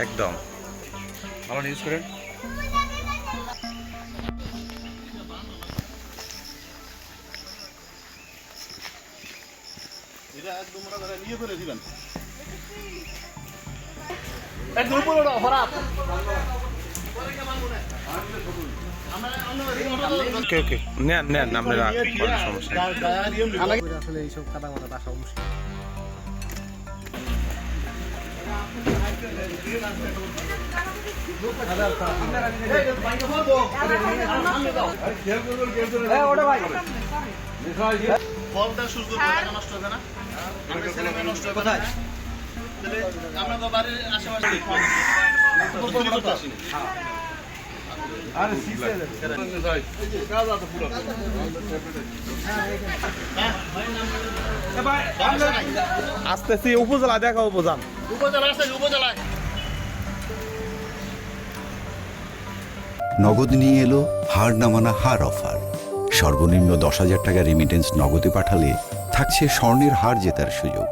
একদম ভালো নিউজ করেন। এটা একদম নিয়ে করে দিবেন একদম উপরে খারাপ। ওকে ওকে নেন নেন আপনারা সমস্যা আসলে এইসব কাদা মাথা রাখা মুশকিল। ফলটা সুন্দর নষ্ট হবে না, নষ্ট হবে না। আমরা তো বাড়ির আশেপাশে আসতেছি উপজেলা দেখা উপজান উপজেলায় নগদ নিয়ে এলো হার না মানা হার অফার। সর্বনিম্ন 10,000 টাকা রেমিটেন্স নগদে পাঠালে থাকছে স্বর্ণের হার জেতার সুযোগ।